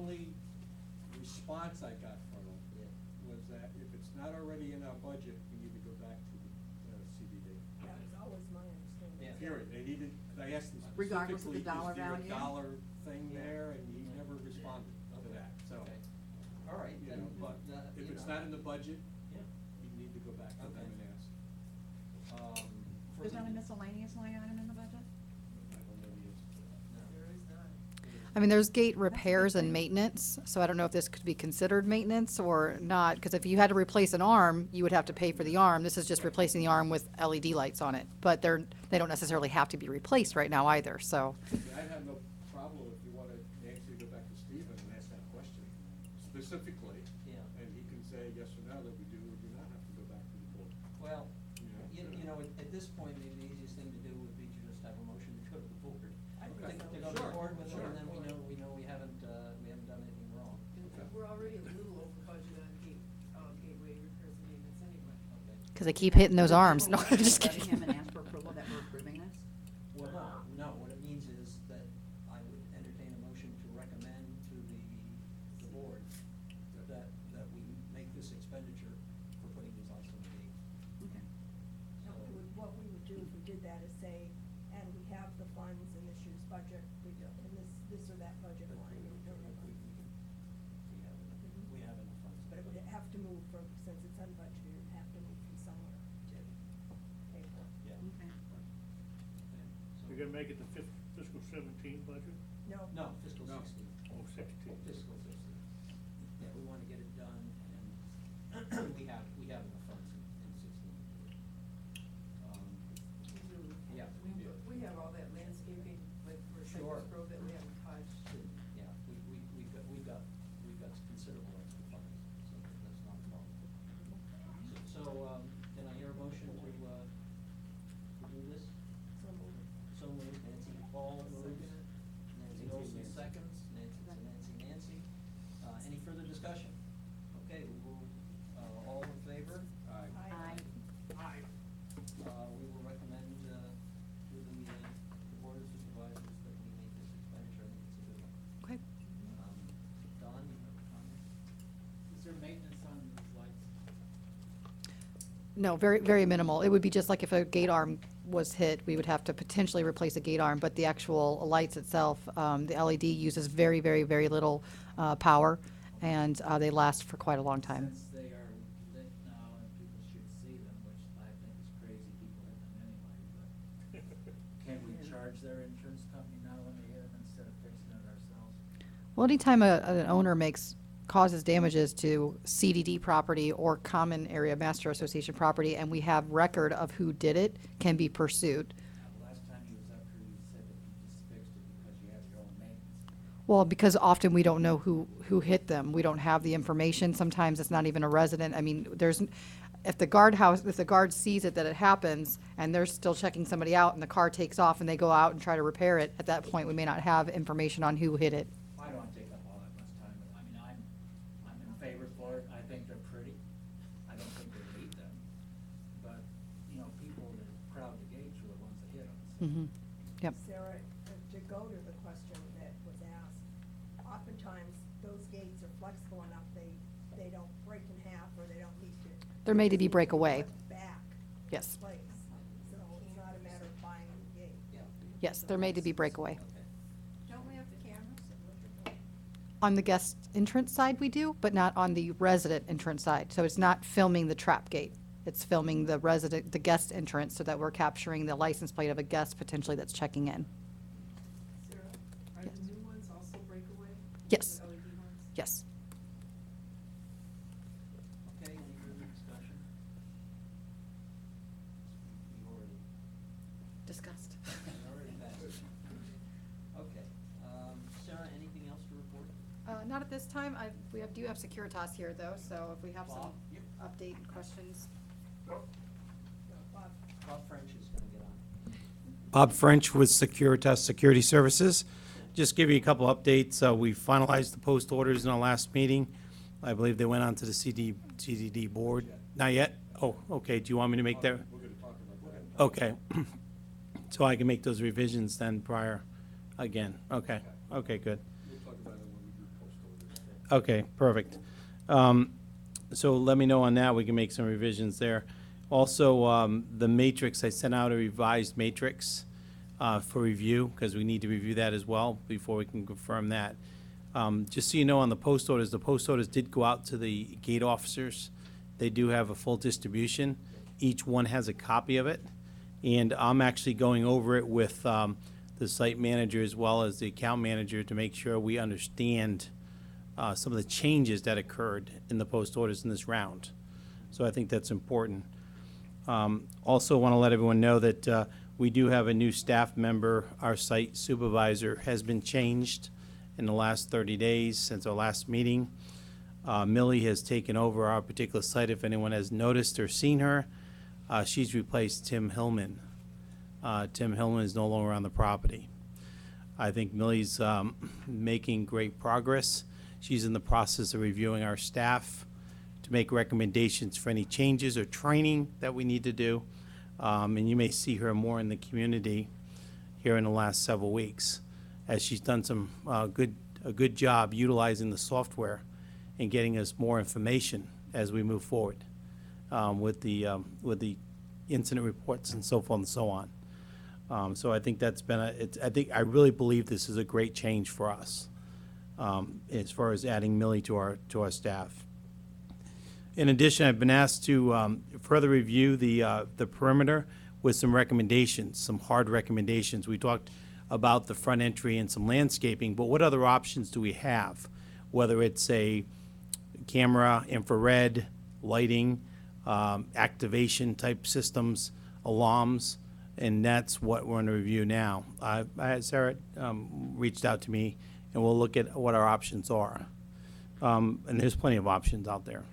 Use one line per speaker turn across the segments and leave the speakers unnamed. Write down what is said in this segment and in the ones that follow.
only response I got from them was that if it's not already in our budget, we need to go back to the CBD.
That was always my understanding.
Yeah.
Period. They needed, I asked them
Regardless of the
specifically,
dollar
is there a
value?
dollar thing
Yeah.
there, and he never responded to that, so.
Okay. All right,
You
then,
know, but if
you
it's
know.
not in the budget,
Yeah.
you need to go back to them
Okay.
and ask. For
There's not a
the-
miscellaneous line item in the budget?
I don't know the answer to that.
No.
There is not.
I mean, there's gate repairs and maintenance, so I don't know if this could be considered maintenance or not, because if you had to replace an arm, you would have to pay for the arm. This is just replacing the arm with LED lights on it, but they don't necessarily have to be replaced right now either, so.
Yeah, I'd have no problem if you wanted Nancy to go back to Stephen and ask that question specifically.
Yeah.
And he can say yes or no, that we do or do not have to go back to the board.
Well,
You know,
you know, at this point, maybe the easiest thing to do would be to just have a motion to go to the board.
I think
Okay.
so.
To go to the
Sure,
board with it,
sure.
and then we know we haven't done anything wrong.
Okay.
We're already a little over budget on gateway repairs and maintenance anyway.
Okay.
Because they keep hitting those arms. No, I'm just
Letting him
kidding.
and ask for approval that we're approving this?
Well, no, what it means is that I would entertain a motion to recommend to the board that we make this expenditure for putting these lights on the gate.
Okay.
No,
So-
what we would do if we did that is say, and we have the funds in this year's budget, in this or that budget
But
line.
we have enough funds.
But it would have to move from, since it's unbudgeted, it would have to move from somewhere to pay for it.
Yeah.
Okay.
You're gonna make it the fiscal 17 budget?
No.
No, fiscal
No.
16.
Oh, 16.
Fiscal 16. Yeah, we want to get it done, and we have enough funds in 16.
We do.
Yeah.
We have all that landscaping, like for
Sure.
Cypress Grove that we haven't touched.
Yeah, we've got considerable extra funds, so that's not a problem. So, can I hear a motion to do this?
So moved.
So moved, Nancy, Paul moves, Nancy Olson seconds, Nancy. Any further discussion? Okay, we will, all in favor?
Aye.
Aye.
We will recommend, to the Board of Supervisors that we make this expenditure, I think it's a good one.
Okay.
Don, you have a comment?
Is there maintenance on these lights?
No, very, very minimal. It would be just like if a gate arm was hit, we would have to potentially replace a gate arm, but the actual lights itself, the LED uses very, very, very little power, and they last for quite a long time.
Since they are lit now and people should see them, which I think is crazy, people hit them anyway, but can we charge their insurance company now when they hit them instead of fixing it ourselves?
Well, anytime an owner causes damages to CDD property or common area master association property, and we have record of who did it, can be pursued.
The last time he was up here, you said that you just fixed it because you have your own maintenance.
Well, because often we don't know who hit them. We don't have the information. Sometimes it's not even a resident. I mean, if the guard sees it, that it happens, and they're still checking somebody out, and the car takes off, and they go out and try to repair it, at that point, we may not have information on who hit it.
I don't want to take up all that much time, but I mean, I'm in favor for it. I think they're pretty. I don't think they hate them. But, you know, people that crowd the gates are the ones that hit them.
Mm-hmm. Yep.
Sarah, to go to the question that was asked, oftentimes those gates are flexible enough, they don't break in half or they don't need to.
They're made to be breakaway.
Back.
Yes.
Place, so it's not a matter of buying a gate.
Yeah.
Yes, they're made to be breakaway.
Okay.
Don't we have the cameras?
On the guest entrance side, we do, but not on the resident entrance side. So it's not filming the trap gate. It's filming the guest entrance, so that we're capturing the license plate of a guest potentially that's checking in.
Sarah, are
Yes.
the new ones also breakaway?
Yes.
The LED ones?
Yes.
Okay, any further discussion? We already,
Discussed.
we already passed it. Okay, Sarah, anything else to report?
Not at this time. We do have Securitas here, though, so if we have some
Bob? Yep.
update questions.
No, Bob.
Bob French is gonna get on.
Bob French with Securitas Security Services. Just give you a couple updates. We finalized the post orders in our last meeting. I believe they went on to the CDD board. Not yet? Oh, okay. Do you want me to make that?
We're gonna talk about that.
Okay. So I can make those revisions then prior again. Okay. Okay, good.
We'll talk about it when we do post orders.
Okay, perfect. So let me know on that, we can make some revisions there. Also, the matrix, I sent out a revised matrix for review, because we need to review that as well before we can confirm that. Just so you know, on the post orders did go out to the gate officers. They do have a full distribution. Each one has a copy of it. And I'm actually going over it with the site manager as well as the account manager to make sure we understand some of the changes that occurred in the post orders in this round. So I think that's important. Also want to let everyone know that we do have a new staff member. Our site supervisor has been changed in the last 30 days since our last meeting. Millie has taken over our particular site. If anyone has noticed or seen her, she's replaced Tim Hillman. Tim Hillman is no longer on the property. I think Millie's making great progress. She's in the process of reviewing our staff to make recommendations for any changes or training that we need to do. And you may see her more in the community here in the last several weeks, as she's done some a good job utilizing the software and getting us more information as we move forward with the incident reports and so forth and so on. So I think that's been I really believe this is a great change for us as far as adding Millie to our staff. In addition, I've been asked to further review the perimeter with some recommendations, some hard recommendations. We talked about the front entry and some landscaping, but what other options do we have? Whether it's a camera, infrared, lighting, activation type systems, alarms, and that's what we're going to review now. Sarah reached out to me, and we'll look at what our options are. And there's plenty of options out there.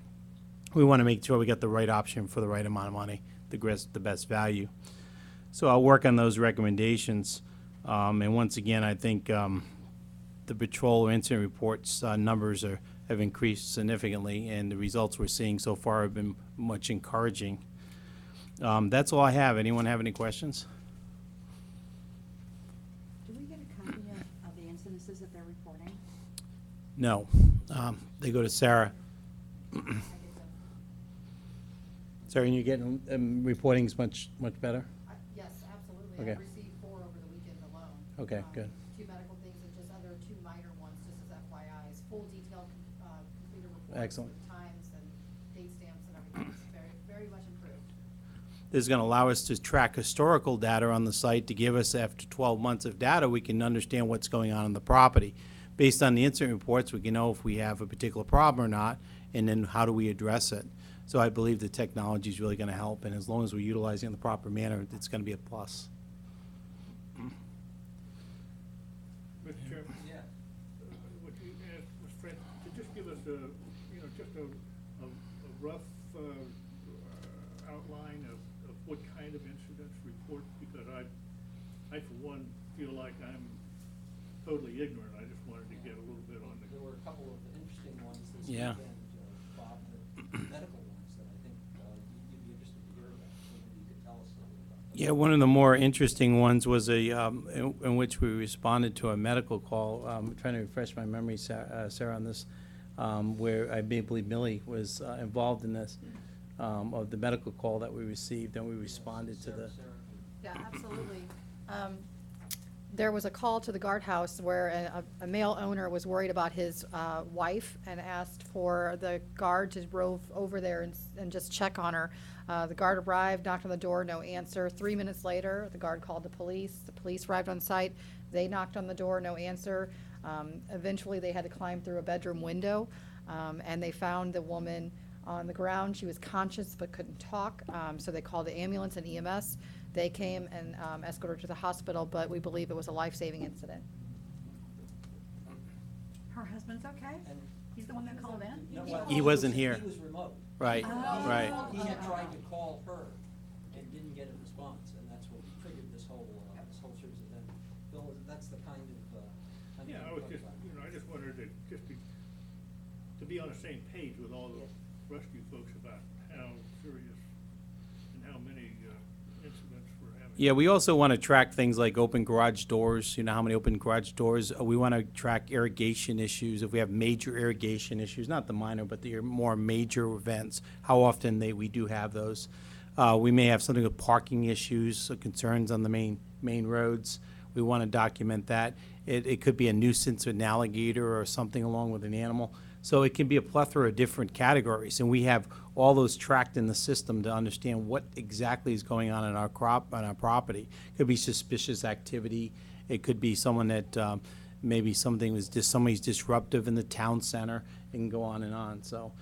We want to make sure we get the right option for the right amount of money, the best value. So I'll work on those recommendations. And once again, I think the patrol or incident reports numbers have increased significantly, and the results we're seeing so far have been much encouraging. That's all I have. Anyone have any questions?
Do we get a copy of the incidences that they're reporting?
No. They go to Sarah. Sarah, and you're getting reportings much better?
Yes, absolutely.
Okay.
I've received 4 over the weekend alone.
Okay, good.
2 medical things and just other 2 minor ones, just as FYIs. Full detailed, completed reports.
Excellent.
With times and date stamps and everything. It's very, very much improved.
This is going to allow us to track historical data on the site to give us, after 12 months of data, we can understand what's going on the property. Based on the incident reports, we can know if we have a particular problem or not, and then how do we address it. So I believe the technology is really going to help, and as long as we're utilizing it in the proper manner, it's going to be a plus.
Mr. Chairman,
Yeah.
would you ask Ms. Fred to just give us just a rough outline of what kind of incidents report, because I for one feel like I'm totally ignorant. I just wanted to get a little bit on the.
There were a couple of interesting ones this
Yeah.
weekend, Bob, the medical ones that I think you'd be interested to hear about. So maybe you could tell us a little bit about them.
Yeah, one of the more interesting ones was in which we responded to a medical call. I'm trying to refresh my memory, Sarah, on this, where I believe Millie was involved in this, of the medical call that we received, and we responded to the.
Sarah.
Yeah, absolutely. There was a call to the guardhouse where a male owner was worried about his wife and asked for the guard to rove over there and just check on her. The guard arrived, knocked on the door, no answer. 3 minutes later, the guard called the police. The police arrived on site. They knocked on the door, no answer. Eventually, they had to climb through a bedroom window, and they found the woman on the ground. She was conscious but couldn't talk, so they called the ambulance and EMS. They came and escorted her to the hospital, but we believe it was a life-saving incident.
Her husband's okay?
And-
He's the one that called in?
No, well,
He wasn't here.
He was remote.
Right,
Oh.
right.
He had tried to call her and didn't get a response, and that's what triggered this whole series of events. Bill, that's the kind of,
Yeah, I
we're
was
talking
just,
about.
I just wanted to be on the same page with all the rescue folks about how serious and how many incidents we're having
Yeah, we also want to track things like open garage doors, you know, how many open garage doors. We want to track irrigation issues, if we have major irrigation issues, not the minor, but the more major events, how often we do have those. We may have something with parking issues, so concerns on the main roads. We want to document that. It could be a nuisance with an alligator or something along with an animal. So it can be a plethora of different categories, and we have all those tracked in the system to understand what exactly is going on in our property. It could be suspicious activity. It could be someone that maybe somebody's disruptive in the town center. It can go on and on. So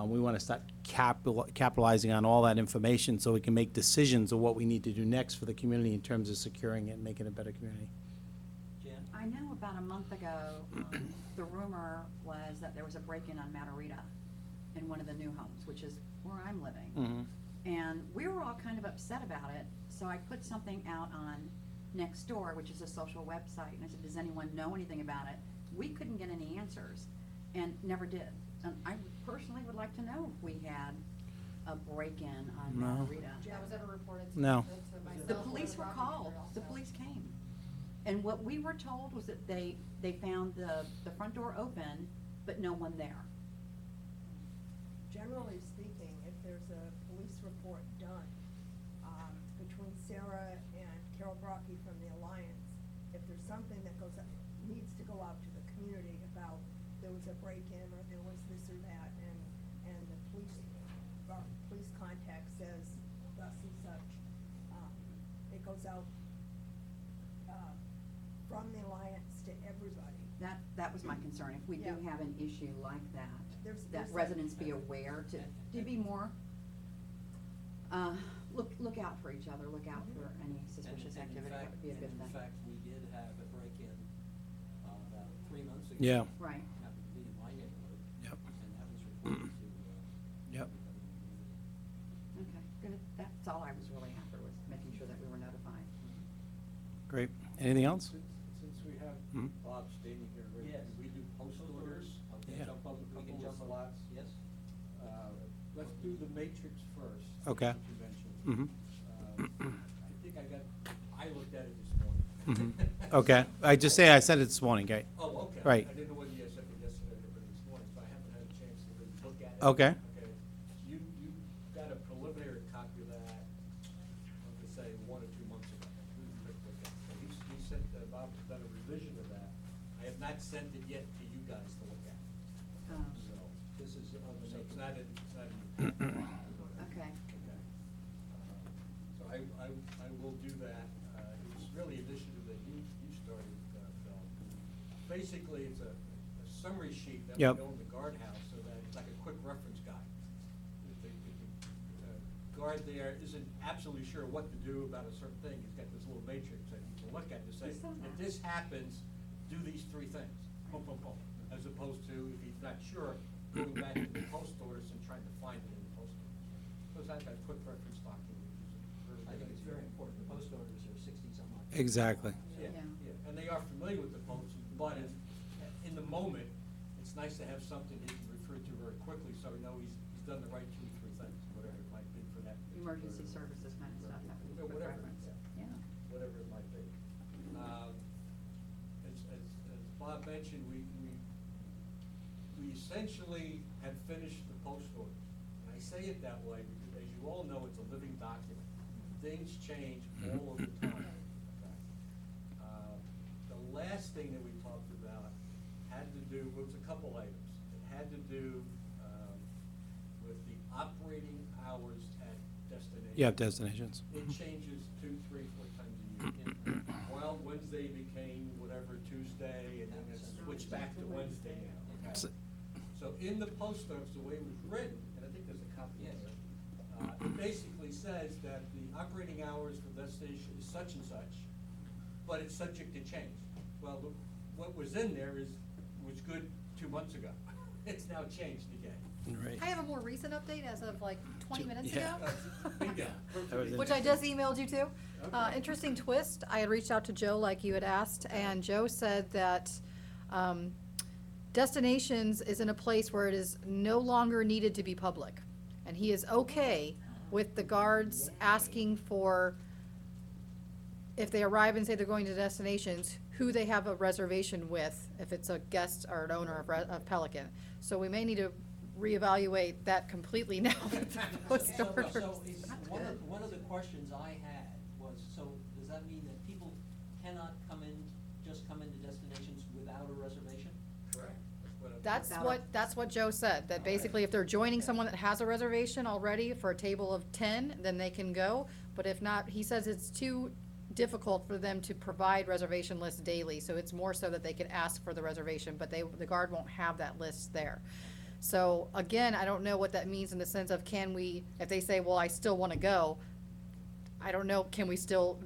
we want to start capitalizing on all that information so we can make decisions of what we need to do next for the community in terms of securing it and making it a better community.
Jan?
I know about a month ago, the rumor was that there was a break-in on Matarita in one of the new homes, which is where I'm living.
Mm-hmm.
And we were all kind of upset about it, so I put something out on Nextdoor, which is a social website, and I said, does anyone know anything about it? We couldn't get any answers, and never did. And I personally would like to know if we had a break-in on
No.
Matarita.
That was ever reported to
No.
to myself
The
or
police
the
were
property
called,
manager
the
also.
police came. And what we were told was that they found the front door open, but no one there.
Generally speaking, if there's a police report done, between Sarah and Carol Brocky from the Alliance, if there's something that needs to go out to the community about there was a break-in or there was this or that, and the police contact says thus and such, it goes out, from the Alliance to everybody.
That was my concern. If we do
Yeah.
have an issue like that,
There's
that
that.
residents be aware to be more, look out for each other, look out for any suspicious
And in
activity. That
fact-
would be a good
and
thing.
in fact, we did have a break-in about 3 months ago.
Yeah.
Right.
Happened to be in my neighborhood.
Yep.
And that was reported to.
Yep.
everybody in the community.
Okay, good. That's all I was really after, was making sure that we were notified.
Great. Anything else?
Since we have
Mhm.
Bob standing here, Rick,
Yes.
we do post orders,
Okay.
Yeah.
jump on a
We can
couple of
jump on-
slots.
Yes?
Let's do the matrix first.
Okay.
That you mentioned.
Mhm.
I looked at it this morning.
Mhm. Okay. I said it this morning, okay?
Oh, okay.
Right.
I didn't know whether you said it yesterday or this morning, so I haven't had a chance to really look at it.
Okay.
Okay. You got a preliminary copy of that, I'm gonna say 1 or 2 months ago. So he sent, Bob has done a revision of that. I have not sent it yet to you guys to look at. So,
This is on the
so it's
matrix.
not in.
Okay.
Okay. So I will do that. It was really an initiative that you started, Phil. Basically, it's a summary sheet that we
Yep.
know in the guardhouse, so that it's like a quick reference guide. If the guard there isn't absolutely sure what to do about a certain thing, he's got this little matrix that he can look at to say,
I saw that.
if this happens, do these 3 things, boom, boom, boom. As opposed to, if he's not sure, going back to the post orders and trying to find it in the post orders. So it's like a quick reference document, which is a very
I think
good
it's
idea.
very important. The post orders are 60-some odd.
Exactly.
Yeah,
Yeah.
yeah, and they are familiar with the posts, but in the moment, it's nice to have something he can refer to very quickly, so we know he's done the right 2 or 3 things, whatever it might be for that.
Emergency
particular-
services kind of stuff, that would be a
Yeah,
quick
whatever,
reference.
yeah.
Yeah.
Whatever it might be. As Bob mentioned, we essentially have finished the post orders. And I say it that way because, as you all know, it's a living document. Things change all of the time. Okay. The last thing that we talked about had to do, was a couple items. It had to do with the operating hours at destinations.
You have destinations.
It changes 2, 3, 4 times a year. Well, Wednesday became whatever Tuesday, and then it's switched back to Wednesday now, okay?
So-
So in the post office, the way it was written, and I think there's a copy of it, it basically says that the operating hours for that station is such and such, but it's subject to change. Well, what was in there was good 2 months ago. It's now changed again.
Right.
I have a more recent update as of like 20 minutes
Yeah.
ago.
Bingo.
That was
Which I just emailed you to.
Okay.
Interesting twist, I had reached out to Joe like you had asked, and Joe said that Destinations is in a place where it is no longer needed to be public. And he is okay with the guards asking for if they arrive and say they're going to destinations, who they have a reservation with, if it's a guest or an owner of Pelican. So we may need to reevaluate that completely now with the post
So
orders.
one of the questions I had was, so does that mean that people cannot just come into destinations without a reservation?
Correct.
That's what Joe said, that basically if they're joining someone that has a reservation already for a table of 10, then they can go. But if not, he says it's too difficult for them to provide reservation lists daily, so it's more so that they can ask for the reservation, but the guard won't have that list there. So again, I don't know what that means in the sense of if they say, well, I still wanna go, I don't know, we still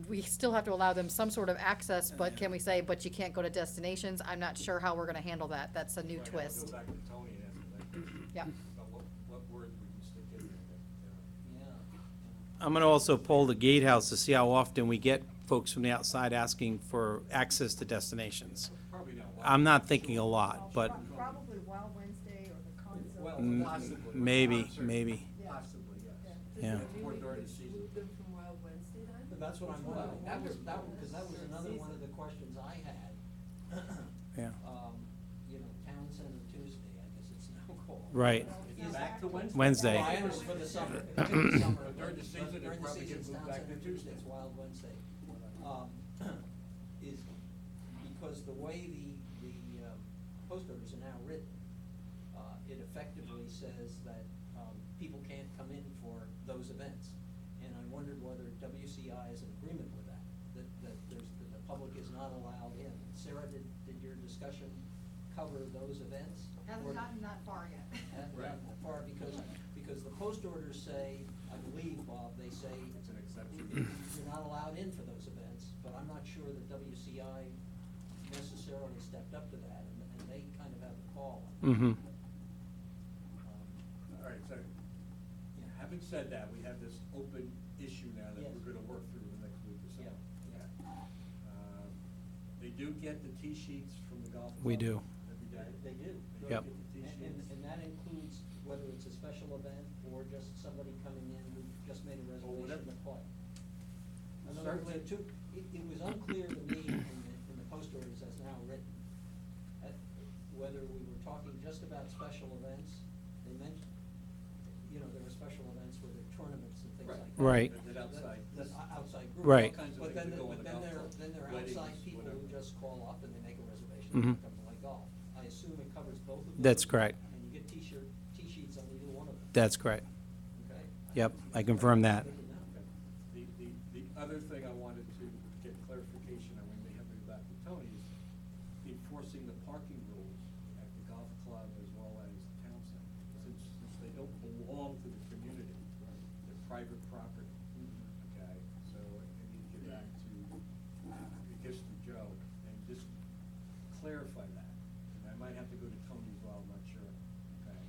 have to allow them some sort of access, but can we say, but you can't go to destinations? I'm not sure how we're gonna handle that, that's a new
Right, I'll
twist.
Go back to Tony and ask him that.
Yeah.
About what words we can stick in there that,
Yeah.
I'm gonna also poll the gatehouse to see how often we get folks from the outside asking for access to destinations.
probably not.
I'm not thinking a lot, but
Probably Wild Wednesday or the concert.
Well,
Possibly.
maybe,
Concert.
maybe.
Possibly, yes.
Yeah.
More during the season.
That's what I'm wondering. Because that was another one of the questions I had.
Yeah.
Town Center Tuesday, I guess it's now called.
Right.
It's back to Wednesday.
Wednesday.
Well, I understand for the summer, during the summer.
But during the season, it
During the
probably
season,
gets
it's
moved
Town
back to
Center
Tuesday.
It's Wild Wednesday. Is because the way the post orders are now written, it effectively says that people can't come in for those events. And I wondered whether WCI is in agreement with that, that the public is not allowed in. Sarah, did your discussion cover those events?
Hasn't
Or-
gotten that far yet.
That far, because the post orders say, I believe, Bob, they say.
It's an exception.
You're not allowed in for those events, but I'm not sure that WCI necessarily stepped up to that, and they kind of have a call.
Mm-hmm.
All right, so, having said that, we have this open issue now that
Yes.
we're gonna work through the next week or so.
Yeah, yeah.
They do get the T-sheets from the golf club.
We do.
Every day.
They do.
They
Yep.
get the T-sheets.
And that includes whether it's a special event or just somebody coming in who just made a reservation to play. In other words, it was unclear to me in the post orders as now written, whether we were talking just about special events. They mentioned, there were special events where there are tournaments and things like that.
Right.
That outside.
Outside group.
Right.
All kinds of
But
things
then,
that go on the
then
golf
there
club.
are outside
Weddings,
people who
whatever.
just call up and they make a reservation
Mhm.
to come to play golf. I assume it covers both of those.
That's correct.
And you get T-sheets on either one of them.
That's correct.
Okay?
Yep, I confirm that.
Good to know.
The other thing I wanted to get clarification on, we may have to go back to Tony, is enforcing the parking rules at the golf club as well as town center. Since they don't belong to the community, they're private property. Okay, so I need to get back to, I guess to Joe, and just clarify that. And I might have to go to Tony as well, I'm not sure, okay?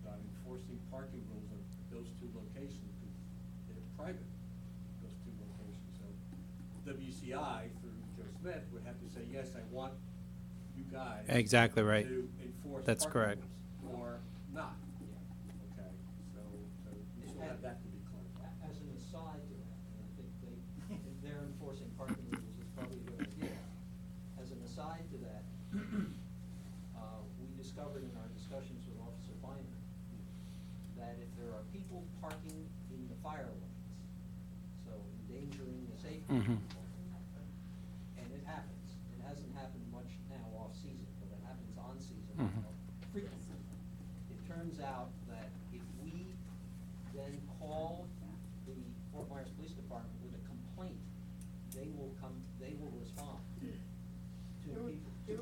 About enforcing parking rules at those two locations, because they're private, those two locations. So WCI, through Joe Smith, would have to say, yes, I want you guys.
Exactly right.
To enforce
That's
parking
correct.
rules, or not. Okay, so we still have that to be clarified.
As an aside to that, and I think they're enforcing parking rules is probably a good idea. As an aside to that, we discovered in our discussions with Officer Feynman that if there are people parking in the fire lanes, so endangering the safety of
Mhm.
people, and it happens, it hasn't happened much now off-season, but it happens on-season
Mhm.
frequently. It turns out that if we then call the Fort Myers Police Department with a complaint, they will respond to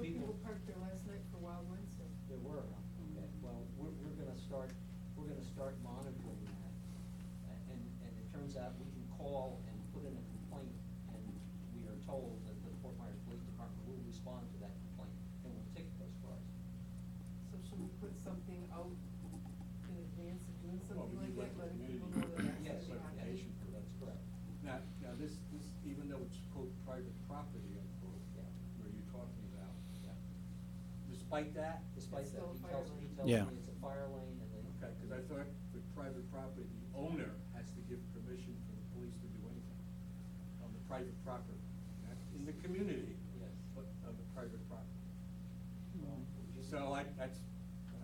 people.
parked there last night for Wild Wednesday.
There were, okay, well, we're gonna start monitoring that. And it turns out we can call and put in a complaint, and we are told that the Fort Myers Police Department will respond to that complaint, and will ticket those cars.
So should we put something out in advance of doing
Well,
something
we
like
could
that,
let the
letting people
community
know that that's
Yes,
gonna be happening?
clarification for that.
That's correct.
Now, this, even though it's quote private property, unquote,
Yeah.
where you're talking about,
Yeah.
despite that,
Despite
It's
that,
still a
he
fire
tells
lane.
me
Yeah.
it's a fire lane, and they.
okay, because I thought with private property, the owner has to give permission for the police to do anything on the private property. in the community,
Yes.
but on the private property.
Well, would you-
So that's,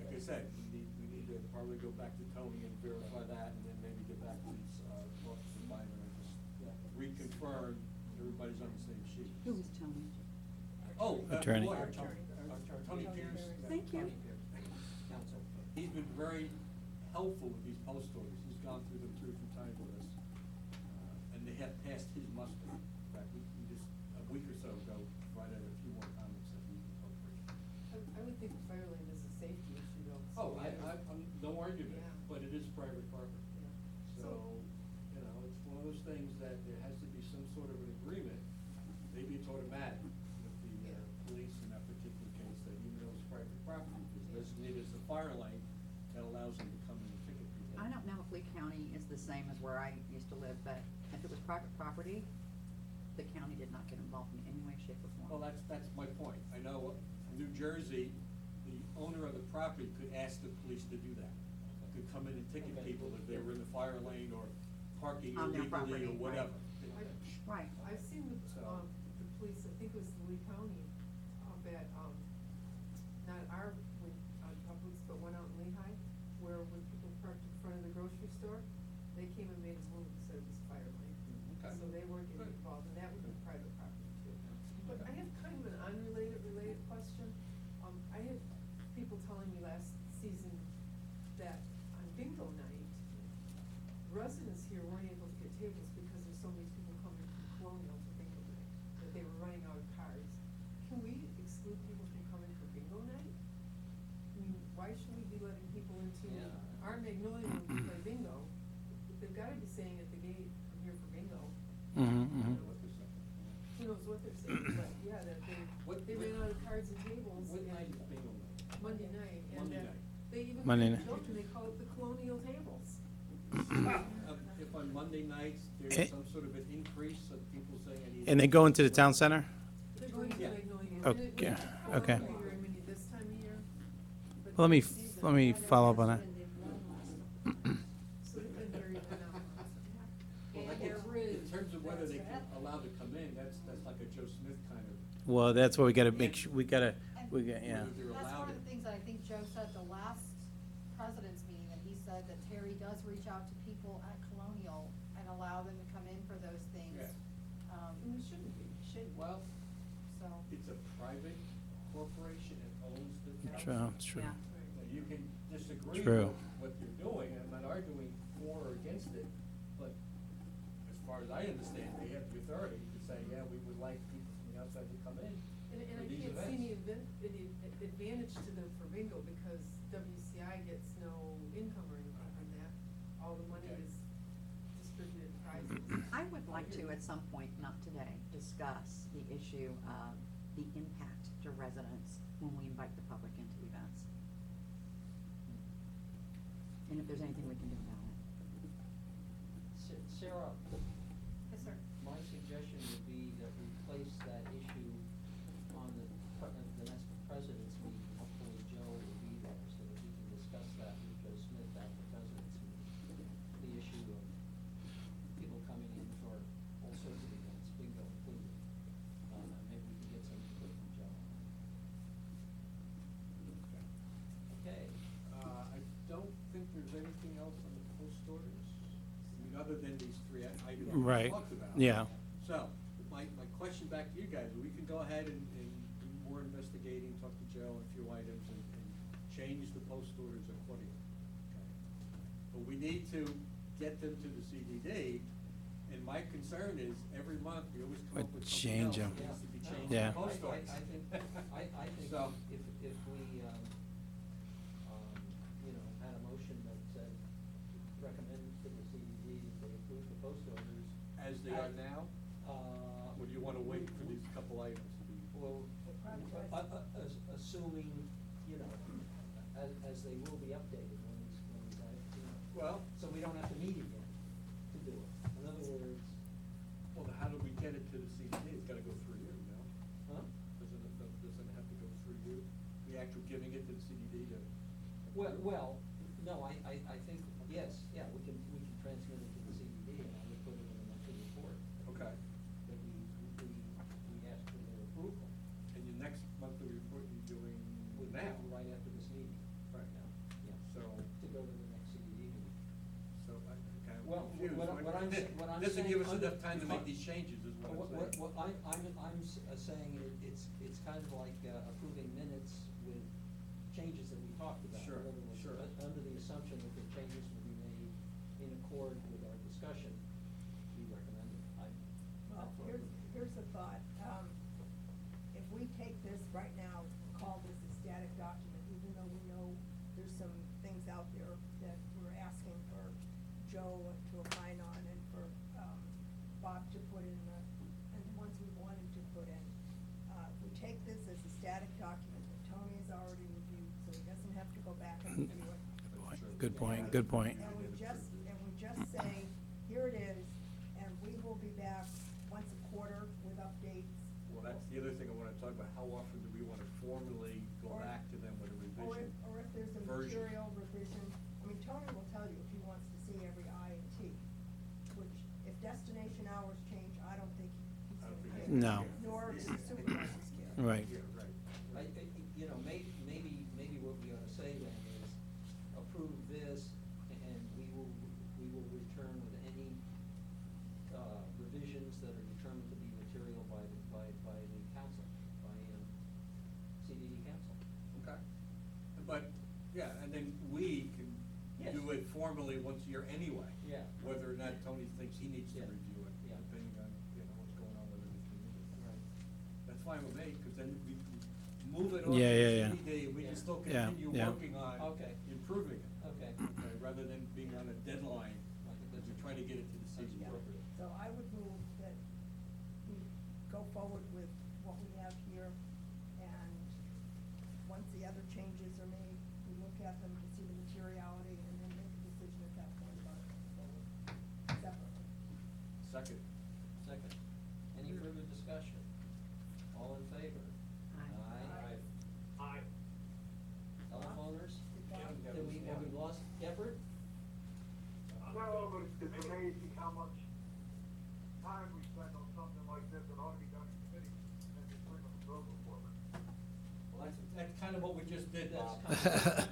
like I said, we need to probably go back to Tony and verify that, and then maybe get back to these, Officer Bynum and just reconfirm everybody's on the same sheet.
Who was Tony?
Oh,
Attorney.
lawyer,
Attorney.
Tony Pierce.
Thank you.
Tony Pierce, counsel.
He's been very helpful with these post orders. He's gone through them 2 or 3 times with us. And they have passed his muster. In fact, we just, a week or so ago, provided a few more comments that we incorporated.
I would think Fireland is a safety issue though.
Oh,
so-
I'm, no argument,
Yeah.
but it is private property.
Yeah.
So, you know, it's one of those things that there has to be some sort of an agreement. Maybe it's automatic with the, police in that particular case, that even though it's private property, is designated as a fire lane, that allows them to come in and ticket people.
I don't know if Lee County is the same as where I used to live, but if it was private property, the county did not get involved in any way, shape, or form.
Well, that's my point. I know New Jersey, the owner of the property could ask the police to do that. Could come in and ticket
Okay.
people if they were in the fire lane or parking
On their
illegally
property,
or
right.
whatever.
Right.
I've seen the,
So-
the police, I think it was Lee County, up at, not our, Publix, but one out in Lehigh, where when people parked in front of the grocery store, they came and made a move and said it was fire lane.
Okay.
So they weren't getting
Good.
involved, and that would be private property too. But I have kind of an related question. I had people telling me last season that on bingo night, residents here weren't able to get tables because there's so many people coming from Colonial to bingo night, that they were running out of cards. Can we exclude people from coming for bingo night? I mean, why should we be letting people into
Yeah.
our Magnolia when we play bingo? They've gotta be saying at the gate, I'm here for bingo.
Mm-hmm.
Who knows what they're saying, but yeah, that they ran out of cards and tables.
What
and-
night is bingo night?
Monday night, and
Monday
that
night.
they even
Monday
put a
night.
joke and they call it the Colonial tables.
If on Monday nights,
Eh.
there's some sort of an increase of people saying I need.
And they go into the town center?
They're going to
Yeah.
Magnolia.
Okay,
And it was
okay.
probably very many this time of year. but
Let me,
this season,
let me follow up on that.
So they've been very phenomenal.
Well, I guess in terms of whether they can allow to come in, that's like a Joe Smith kind of.
Well, that's what we gotta make sure, yeah.
whether they're
That's
allowed
one of
it.
the things that I think Joe said the last president's meeting, that he said that Terry does reach out to people at Colonial and allow them to come in for those things.
Yeah.
And it shouldn't be.
Shouldn't,
Well,
so.
it's a private corporation that owns the town.
True, it's true.
Yeah.
Now, you can disagree
True.
with what they're doing, I'm not arguing for or against it, but as far as I understand, they have the authority to say, yeah, we would like people from the outside to come in
And
for
I
these
can't
events.
see any advantage to them for bingo, because WCI gets no income or anything from that. All the money
Okay.
is distributed prizes.
I would like to, at some point, not today, discuss the issue of the impact to residents when we invite the public into events. And if there's anything we can do about it.
Sarah,
Yes, sir.
my suggestion would be that we place that issue on the next president's meeting. Hopefully Joe will be there so that we can discuss that with Joe Smith at the president's meeting. The issue of people coming in for all sorts of events, bingo included. Maybe we can get some input from Joe. Okay.
I don't think there's anything else on the post orders, I mean, other than these 3 items we
Right,
talked about.
yeah.
So, my question back to you guys, we can go ahead and do more investigating, talk to Joe on a few items and change the post orders accordingly. Okay. But we need to get them to the CDD, and my concern is, every month, we always come up with something
Change
else
'em.
that needs to be changed in
Yeah.
the post orders.
I think
So-
if we, you know, had a motion that said, recommend to the CDD that they approve the post orders.
As they are now, or do you wanna wait for these couple items to be?
Well, assuming, you know, as they will be updated when these, you know.
Well-
So we don't have to meet again to do it. In other words,
Well, how do we get it to the CDD? It's gotta go through you, no?
huh?
Doesn't it have to go through you? The actual giving it to the CDD to?
Well, no, I think, yes, yeah, we can transmit it to the CDD and I would put it in the monthly report.
Okay.
That we ask what I'm
Doesn't
saying
give us
under-
enough time to make these changes, is what I'm saying.
What saying, it's kind of like approving minutes with changes that we talked about.
Sure,
In other words,
sure.
Under the assumption that the changes will be made in accord with our discussion, we recommend it.
Well, here's the thought. If we take this right now, and call this a static document, even though we know there's some things out there that we're asking for Joe to opine on and for, Bob to put in and the ones we wanted to put in. We take this as a static document that Tony has already reviewed, so he doesn't have to go back and review it.
Good point, good point.
And we just say, here it is, and we will be back once a quarter with updates.
Well, that's the other thing I wanna talk about, how often do we wanna formally go
Or-
back to them with a revision?
Or if there's a
version.
material revision, I mean, Tony will tell you if he wants to see every I and T, which, if destination hours change, I don't think he's
I don't
gonna
think
care.
No.
Nor do the supervisors care.
Right.
Yeah, right.
You know, maybe what we ought to say then is approve this, and we will return with any revisions that are determined to be material by the council, by CDD council.
Okay. But, yeah, and then we can
Yes.
do it formally once a year anyway.
Yeah.
Whether or not Tony thinks he needs to
Yeah.
review it,
Yeah.
depending on, what's going on within the community.
Right.
That's fine with me, because then we can move it on to
Yeah,
the
yeah, yeah.
CDD, we
Yeah.
can still
Yeah,
continue
yeah.
working on
Okay.
improving it.
Okay.
Rather than being on a deadline,
I think
that
that's
we're trying to get it to the
That's
CDD.
appropriate.
So I would move that we go forward with what we have here, and once the other changes are made, we look at them to see the materiality, and then make a decision at that point about it going forward separately.
Second.
Second. Any further discussion? All in favor?
Aye.
Aye.
Telephoners?
Yeah,
Have we lost Geppert?
No, but it's amazing how much time we spend on something like this that ought to be done in committee, and just bring up a bill before it.
Well, that's kind of what we just did,
That's
Bob.
kind of-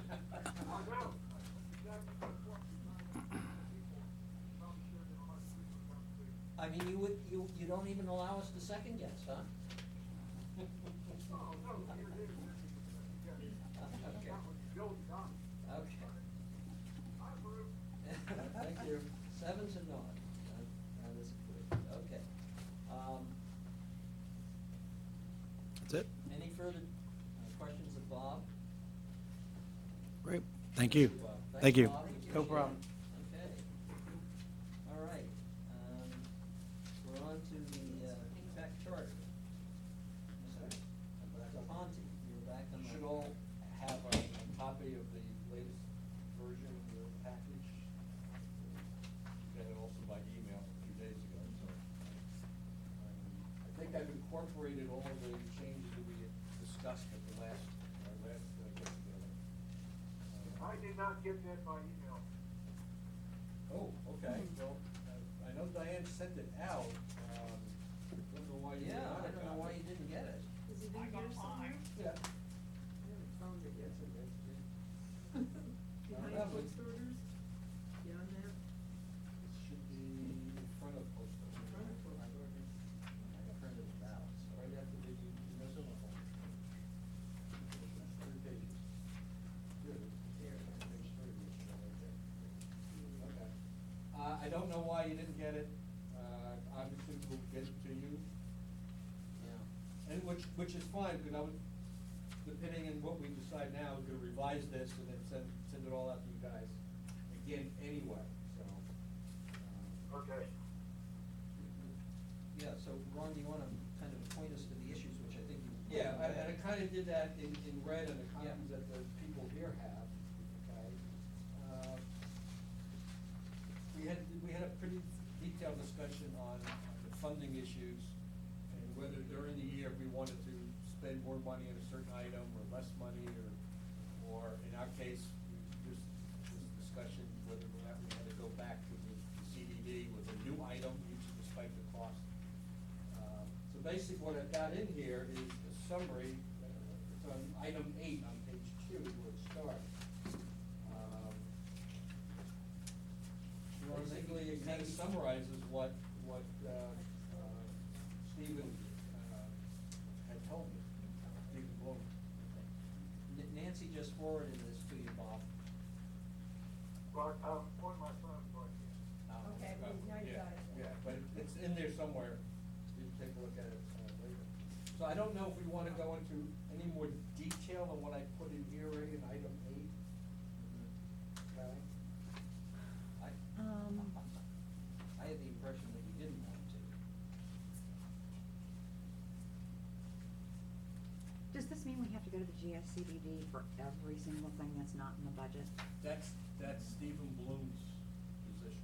I know, that's exactly my point. People, probably sure they don't like to read the conversation.
I mean, you don't even allow us to second guess, huh?
Oh, no, here it is,
Okay.
that was Joe done.
Okay.
I approve.
Thank you. Seven's a nod. That is good. Okay.
That's it.
Any further questions of Bob?
Great. Thank you.
Bob.
Thank
Thanks,
you.
Bob. We
No
appreciate
problem.
it. Okay. All right. We're on to the tech charter. Mr. Ponte, you're back on the.
Should all have a copy of the latest version of the package. Got it also by email a few days ago, so. I think I've incorporated all of the changes that we had discussed at the last get together.
I did not get that by email.
Oh, okay, well, I know Diane sent it out, don't know why you
Yeah,
didn't
I don't know why you didn't get it.
Is it in here somewhere?
Yeah.
I haven't found it yet. Behind
that was-
post orders? Beyond that?
It should be in front of post office.
In front of post orders.
I printed it out, so.
Right after the, Three pages. Good. Here, page 3, which is right there. Okay. I don't know why you didn't get it, obviously we'll get it to you,
Yeah.
and which is fine, because I was, depending on what we decide now, we're gonna revise this and then send it all out to you guys again anyway, so.
Okay.
Yeah, so Ron, do you wanna kind of point us to the issues, which I think you.
Yeah, and I kinda did that in red and the
Yeah.
copies that the people here have, okay? We had a pretty detailed discussion on the funding issues and whether during the year we wanted to spend more money on a certain item or less money, or in our case, this discussion, whether or not we had to go back to the CDD with a new item, each despite the cost. So basically what I've got in here is a summary, it's on item 8 on page 2 where it starts.
You wanna make
Basically
a
kind of summarizes what, Stephen, had told me, Stephen Bloom.
Nancy just forwarded this to you, Bob.
But, on my phone, so I can't.
Okay, well, now you
Yeah,
got it.
yeah, but it's in there somewhere, you can take a look at it later. So I don't know if we wanna go into any more detail than what I put in here already in item 8. Okay?
I had the impression that you didn't want to.
Does this mean we have to go to the GSCBD for every single thing that's not in the budget?
That's Stephen Bloom's position.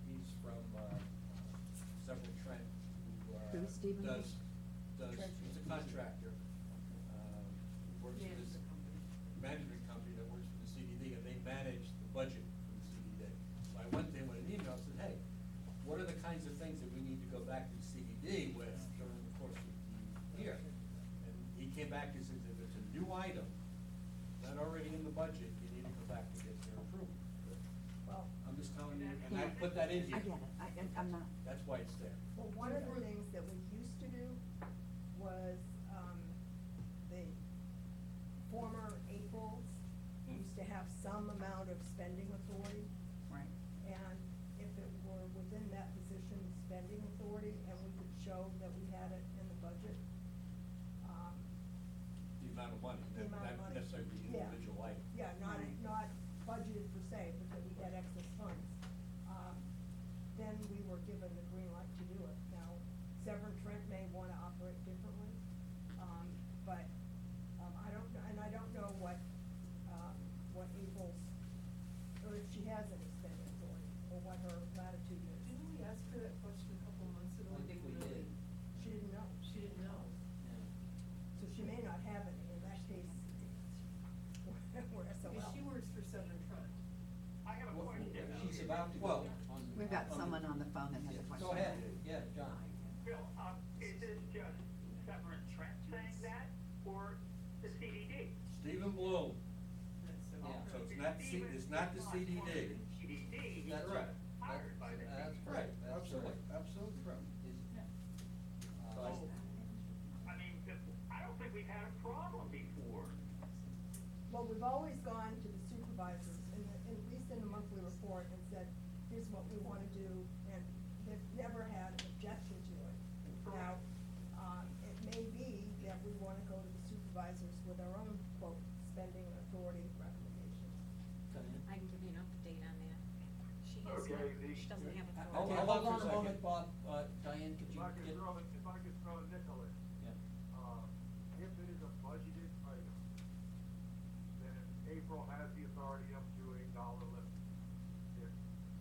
He's from, Several Trent, who,
Who's Stephen Bloom?
he's a contractor. Works for this
Management company.
management company that works for the CDD, and they manage the budget for the CDD. So I went to him with an email and said, hey, what are the kinds of things that we need to go back to the CDD with during the course of the year? And he came back and said, if it's a new item, not already in the budget, you need to go back and get their approval.
Well,
I'm just telling you, and I put that in here.
I get it, I'm not.
That's why it's there.
well, one of the things that we used to do was, the former April's used to have some amount of spending authority.
Right.
And if it were within that position, spending authority, and we could show that we had it in the budget,
The amount of money,
The amount of
not
money.
necessarily the
Yeah.
individual item.
yeah, not budgeted per se, but that we had excess funds, then we were given the green light to do it. Now, Severn Trent may wanna operate differently, but, I don't, and I don't know what April's, or if she has any spending authority, or what her latitude is.
Didn't we ask her that question a couple months ago?
I think we did.
She didn't know.
She didn't know.
Yeah.
So she may not have any, in that case, we're SOL.
Because she works for Southern Trent.
I have a
Well,
question.
She's about to
Well,
go on.
We've got someone on the phone that has a question.
Go ahead, yeah, John.
Bill, is this just Severn Trent saying that, or the CDD?
Stephen Bloom,
Yeah.
so it's not the CDD.
CDD,
That's
correct.
hired by the
That's
CDD.
correct. That's
Absolutely,
correct.
absolutely correct.
So
I mean, I don't think we've had a problem before.
Well, we've always gone to the supervisors, at least in the monthly report, and said, here's what we wanna do, and they've never had an objection to it. Now, it may be that we wanna go to the supervisors with our own, quote, spending authority recommendations.
Diane?
I can give you an update on that. She has
Okay,
no, she doesn't have
Okay,
authority.
Hold
hold
on
on
for a
a moment,
second.
Bob. Diane, could you
If I could
get?
throw a nickel in,
Yeah.
if it is a budgeted item, then April has the authority up to a dollar limit.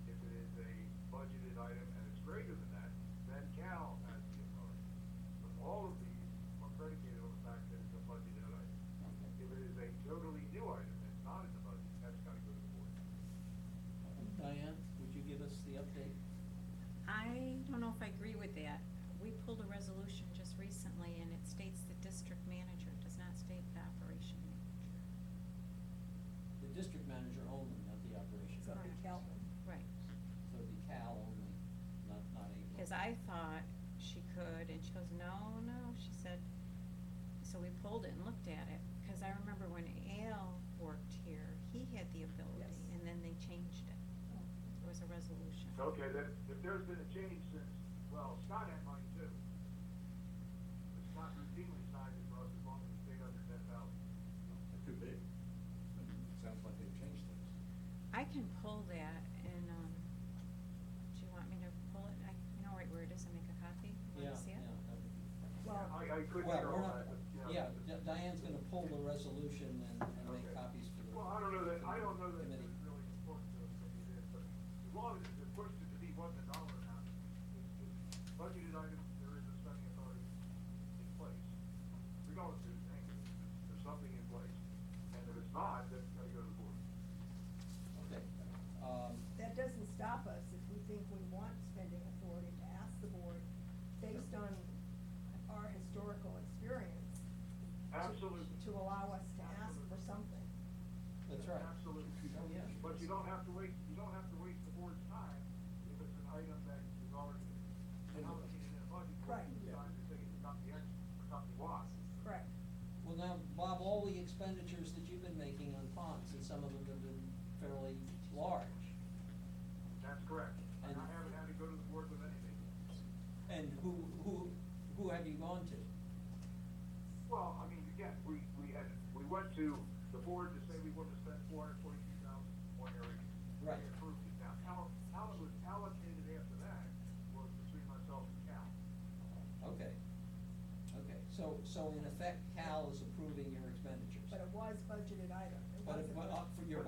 If it is a budgeted item and it's greater than that, then Cal has the authority. But all of these are predicated on the fact that it's a budgeted item. If it is a totally new item that's not in the budget, that's gotta go to the board.
Diane, would you give us the update?
I don't know if I agree with that. We pulled a resolution just recently and it states the district manager, it does not state the operation manager.
The district manager only, not the operation.
So it'd be Calvin.
Right.
So it'd be Cal only, not April.
Cause I thought she could, and she goes, no, she said, so we pulled it and looked at it, cause I remember when Al worked here, he had the ability,
Yes.
and then they changed it. There was a resolution.
Okay, then, if there's been a change since, well, Scott had mine too. But Scott routinely signs it for us as long as it stayed under 10,000.
Too big. Sounds like they've changed things.
I can pull that and, do you want me to pull it? You know right where it is and make a copy? You
Yeah,
wanna see it?
yeah. that would be-
Well,
I couldn't
Well,
hear
we're
all
not,
that, but,
yeah, Diane's gonna pull the resolution and make
Okay.
copies for the.
Well, I don't know that
committee.
it's really important to us that it is, but as long as it's pushed it to be what the dollar amount, it's budgeted items, there is a spending authority in place. Regardless of there's something in place, and if it's not, then it's gotta go to the board.
Okay.
that doesn't stop us if we think we want spending authority to ask the board, based on our historical experience,
Absolutely.
to allow us to ask for something.
That's right.
Absolutely.
Oh, yeah.
But you don't have to waste the board's time if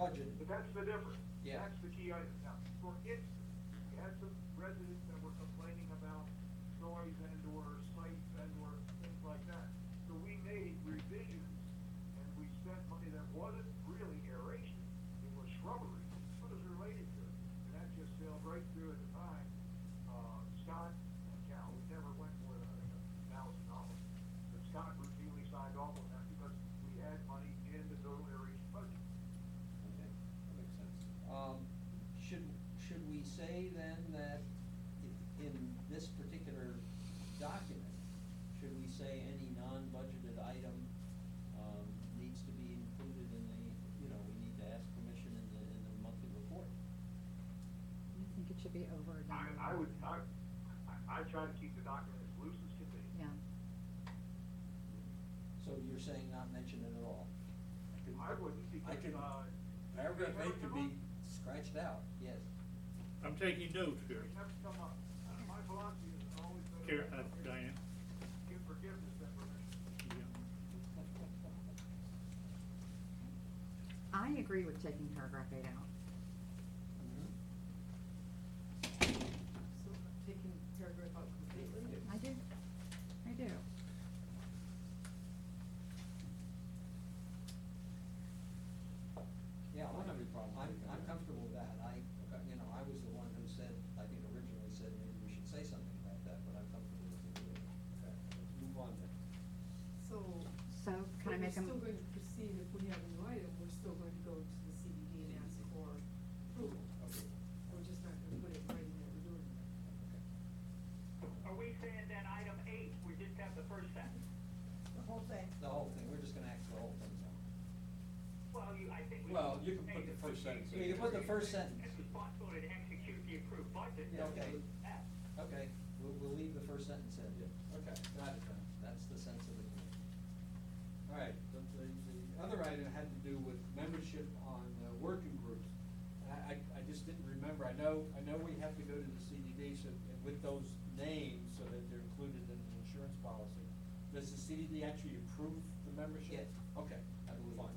budgeted.
But that's the difference.
Yeah.
That's the key item. Now, for instance, we had some residents that were complaining about noise and or sights and or things like that. So we made revisions and we spent money that wasn't really aeration, it was shrubbery, what is related to it. And that just sailed right through at the time. Scott and Cal, we never went more than, I think, $1,000. But Scott routinely signed off on that because we had money in the total aeration budget.
Okay, that makes sense. Should we say then that in this particular document, should we say any non-budgeted item, needs to be included in the, we need to ask permission in the monthly report?
I think it should be over a dollar.
I try to keep the document as loose as can be.
Yeah.
So you're saying not mention it at all?
I wouldn't
I
because,
can, paragraph 8 could be scratched out.
Yes.
I'm taking notes here.
it never come up. My philosophy is always
Here,
better
Diane.
give forgiveness than permission.
Yeah.
I agree with taking paragraph 8 out.
So taking paragraph out completely?
I do. I do.
Yeah, I don't have any problem. I'm comfortable with that. I was the one who said, I think originally said maybe we should say something about that, but I'm comfortable with it.
Okay, let's move on then.
So.
So, can I make a?
We're still going to proceed, if we have a new item, we're still going to go to the CDD and ask for approval.
Okay.
We're just not gonna put it right in there, we're doing it.
Are we saying then item 8, we just have the first sentence?
The whole thing.
The whole thing, we're just gonna ask the whole thing now.
Well, I think we.
Well, you can
say
put the
that
first sentence in.
You can put the first sentence.
It's responsibility to execute the approved budget.
Yeah, okay.
That.
Okay, we'll leave the first sentence in.
Okay, got it then.
That's the sense of the committee.
All right, the other item had to do with membership on working groups. And I just didn't remember, I know we have to go to the CDD with those names so that they're included in the insurance policy. Does the CDD actually approve the membership?
Yeah.
Okay,
I believe,
fine.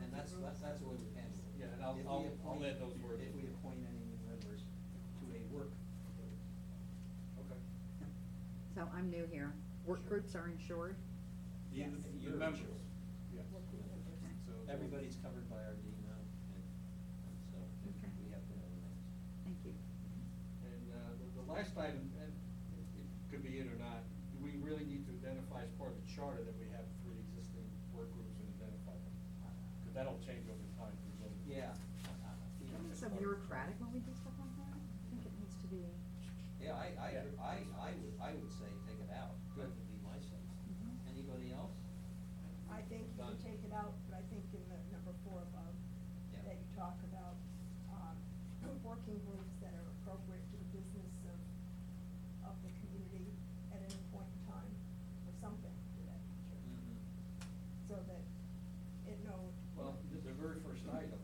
and that's the way we handle it.
Yeah, and
If we
I'll
appoint-
add those words.
If we appoint any new members to a work group.
Okay.
So I'm new here. Work groups are insured?
The
Yes.
the
You're
members,
insured.
yeah.
Okay.
So
Everybody's covered by our D now, and so
Okay.
we have to know the names.
Thank you.
And the last item, and it could be it or not, do we really need to identify as part of the charter that we have 3 existing work groups and identify them? Because that'll change over time, presumably.
Yeah.
I think it's so bureaucratic when we do stuff like that. I think it needs to be.
Yeah, I would say take it out. That would be my sense. Anybody else?
I think you can
Done.
take it out, but I think in the number 4 above,
Yeah.
that you talk about, working groups that are appropriate to the business of the community at any point in time, or something to that nature. So that it knows.
Well, the very first item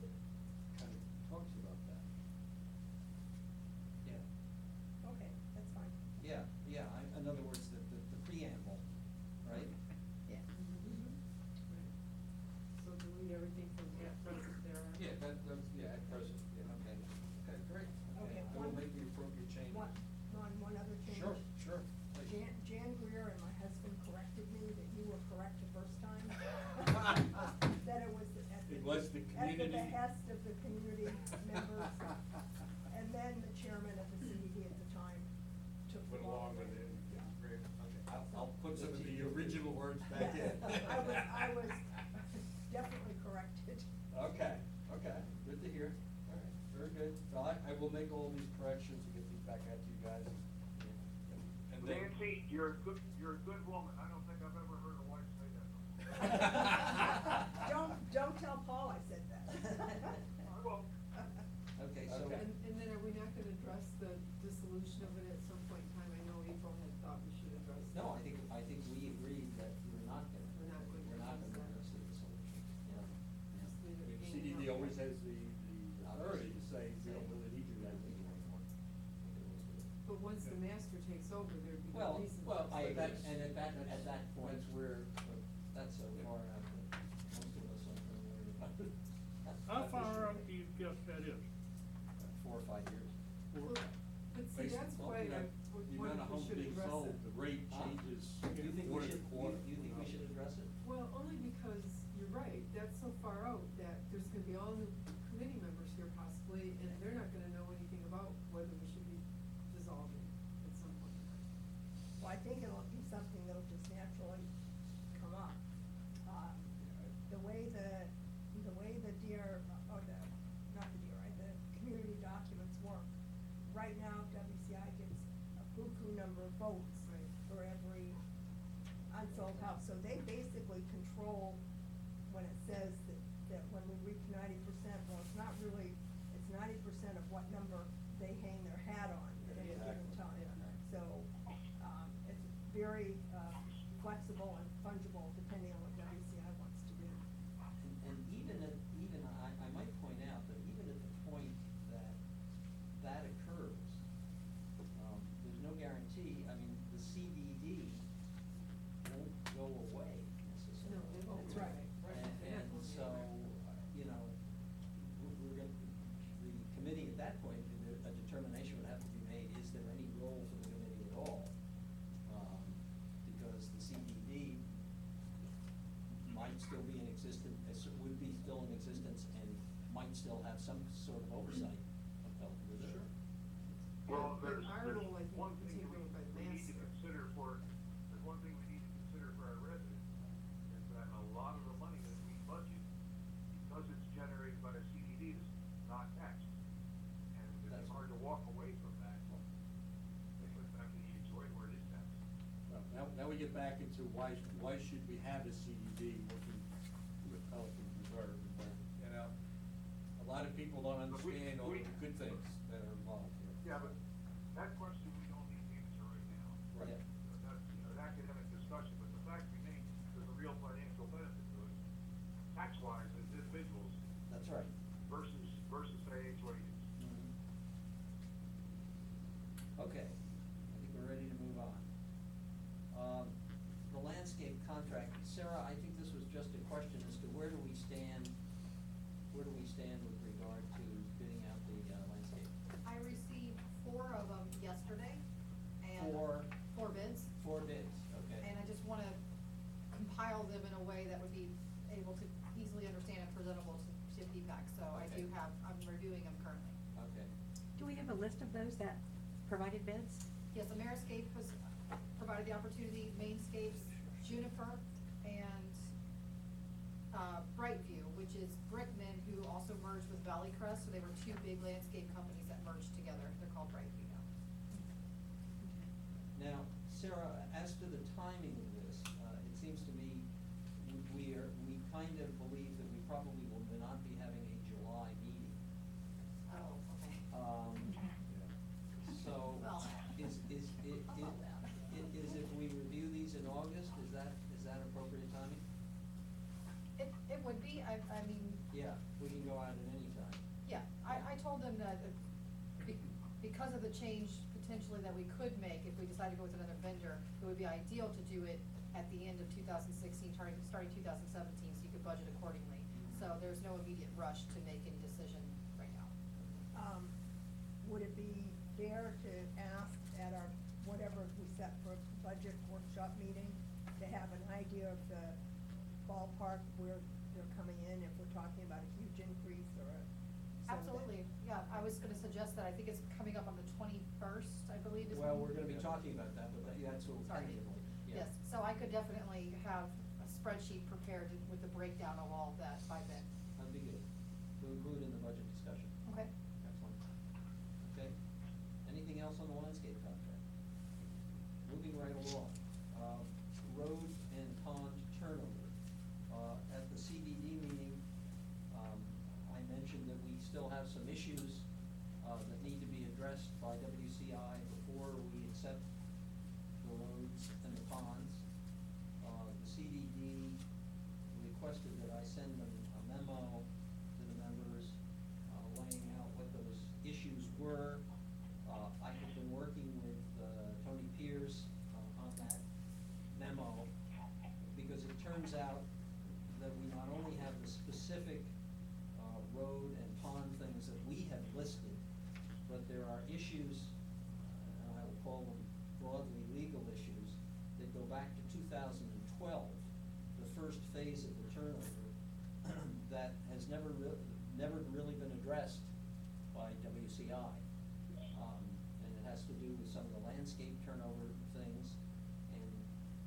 kind of talks about that.
Yeah.
Okay, that's fine.
Yeah, in other words, the preamble, right?
Yeah.
So delete everything from at present there.
At present, yeah.
Okay.
Okay, great.
Okay,
I will make the appropriate changes.
One other change.
Sure, please.
Jan Greer and my husband corrected me that you were correct the first time. That it was
It was the
at the
community.
behest of the community members. And then the chairman of the CDD at the time took the
Went
ball.
along with it.
Yeah.
Great, okay. I'll put some of the original words back in.
I was definitely corrected.
Okay, good to hear. All right, very good. Well, I will make all these corrections and get these back out to you guys. And then.
Nancy, you're a good woman. I don't think I've ever heard a wife say that before.
Don't tell Paul I said that.
I will.
Okay, so.
Okay.
And then are we not gonna address the dissolution of it at some point in time? I know April had thought we should address that.
No, I think we agreed that we're not gonna.
We're not going to
We're not gonna
address
address the solution. Yeah.
Just leave it
The
hanging
CDD
out.
always has the authority to say we don't really need you guys anymore.
But once the master takes over, there'd be no
Well,
reason.
I
But
agree,
that's-
and at that point,
that's-
that's so far out that most of us aren't gonna worry about it.
How far out do you guess that is?
4 or 5 years.
Well, but see, that's why I would
The
wonder
amount of
if we
homes
should
being
address
sold,
it.
the rate
Huh?
changes
Do you think we
quarter to
should,
quarter.
you think we should address it?
Well, only because you're right, that's so far out that there's gonna be all new committee members here possibly, and they're not gonna know anything about whether we should be dissolving at some point in time.
Well, I think it'll be something that'll just naturally come up. The way the deer, or the, not the deer, right, the community documents work. Right now, WCI gets a buku number of votes
Right.
for every unsold house. So they basically control when it says that when we reach 90%, well, it's not really, it's 90% of what number they hang their hat on at any given time. So, it's very, flexible and fungible depending on what WCI wants to do.
And even I might point out that even at the point that occurs, there's no guarantee, I mean, the CDD won't go away necessarily.
No, it won't.
That's right.
And so, you know, we're gonna, the committee at that point, a determination would have to be made, is there any role for the committee at all? Because the CDD might still be in existence, would be still in existence and might still have some sort of oversight of Pelican Reserve.
Well,
But
there's
our role, I think,
one
is
thing
taken over by the
we need to
master.
consider there's one thing we need to consider for our residents, is that a lot of the money that we budget, because it's generated by the CDD, is not taxed. And
That's
it's hard to walk away from that, because back in the HOA where it is taxed.
Well, now we get back into why should we have a CDD working with Pelican Reserve? You know, a lot of people don't
But we-
understand all the
we-
good things that are involved here.
Yeah, but that question we don't need to answer right now.
Right.
That's, an academic discussion, but the fact remains, there's a real financial benefit to it, tax-wise, as individuals
That's right.
versus say HOAs.
Okay, I think we're ready to move on. The landscape contract, Sarah, I think this was just a question as to where do we stand with regard to bidding out the landscape?
I received 4 of them yesterday, and.
Four?
4 bids.
4 bids, okay.
And I just wanna compile them in a way that would be able to easily understand and presentable to feedback, so I do
Okay.
I'm reviewing them currently.
Okay.
Do we have a list of those that provided bids?
Yes, Ameriscape has provided the opportunity, Mainscapes, Juniper, and, Brightview, which is Brickman, who also merged with Valley Crest, so they were 2 big landscape companies that merged together, they're called Brightview now.
Now, Sarah, as to the timing of this, it seems to me we kind of believe that we probably will not be having a July meeting.
Oh, okay.
So,
Well,
is if we review these in August, is that appropriate timing?
It would be, I mean,
Yeah, we can go out at any time.
yeah, I told them that because of the change potentially that we could make if we decide to go with another vendor, it would be ideal to do it at the end of 2016, starting 2017, so you could budget accordingly. So there's no immediate rush to make any decision right now.
Would it be fair to ask at our, whatever we set for a budget workshop meeting, to have an idea of the ballpark where they're coming in, if we're talking about a huge increase or a? so that-
Absolutely, yeah, I was gonna suggest that, I think it's coming up on the 21st, I believe is.
Well,
when-
we're gonna be talking about that, but that's sort of
Sorry.
tentatively, yeah.
Yes, so I could definitely have a spreadsheet prepared with the breakdown of all of that by then.
That'd be good, to include in the budget discussion.
Okay.
Excellent. Okay, anything else on the landscape contract? Moving right along, road and pond turnover. At the CDD meeting, I mentioned that we still have some issues, that need to be addressed by WCI before we accept the roads and the ponds. The CDD requested that I send them a memo to the members, laying out what those issues were. I have been working with, Tony Pierce, on that memo, because it turns out that we not only have the specific, road never really been addressed by WCI. And it has to do with some of the landscape turnover things. And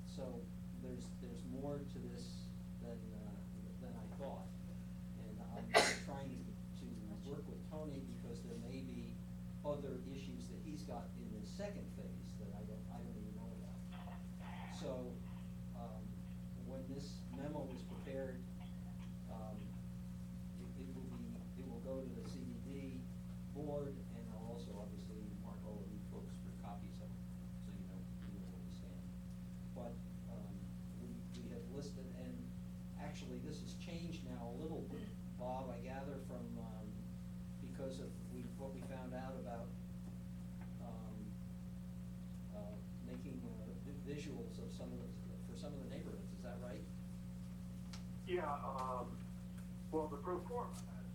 so there's more to this than I thought. And I'm trying to work with Tony because there may be other issues that he's got in the second phase that I don't even know about. So, when this memo was prepared, it will go to the CDD board, and I'll also obviously mark all of you folks for copies of it, so you know where we stand. But, we have listed, and actually this has changed now a little, Bob, I gather from, because of what we found out about, making visuals of for some of the neighborhoods, is that right?
Yeah, well, the pro forma has,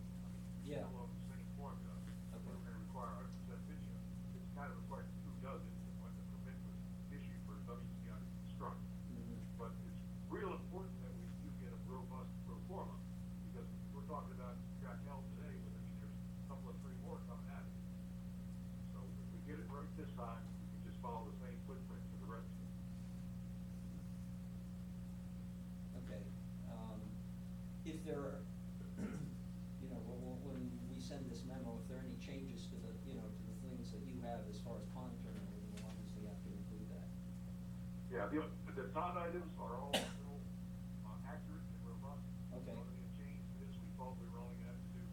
Yeah.
still on the same formula,
Okay.
we're gonna require 100% video. It's kind of a question, who does it, when the permit was issued for WCI to construct.
Mhm.
But it's real important that we do get a robust pro forma, because we're talking about Jack Hill today, but I mean, there's a couple of three more coming at it. So if we get it right this time, we can just follow the same footprint for the rest of it.
Okay, if there are, you know, when we send this memo, if there are any changes to the, to the things that you have as far as pond turnover, then we'll obviously have to include that.
Yeah, the top items are all still accurate and robust.
Okay.
The only change to this, we thought we were only gonna have to do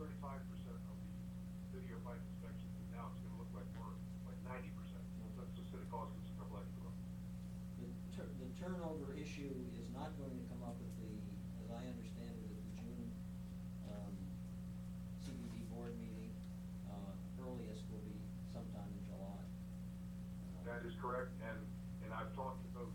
35% of the video pipe inspections, and now it's gonna look like more like 90%. So that's just gonna cost us a couple extra bucks.
The turnover issue is not going to come up at the, as I understand it, at the June, CBD board meeting. Earliest will be sometime in July.
That is correct, and I've talked to both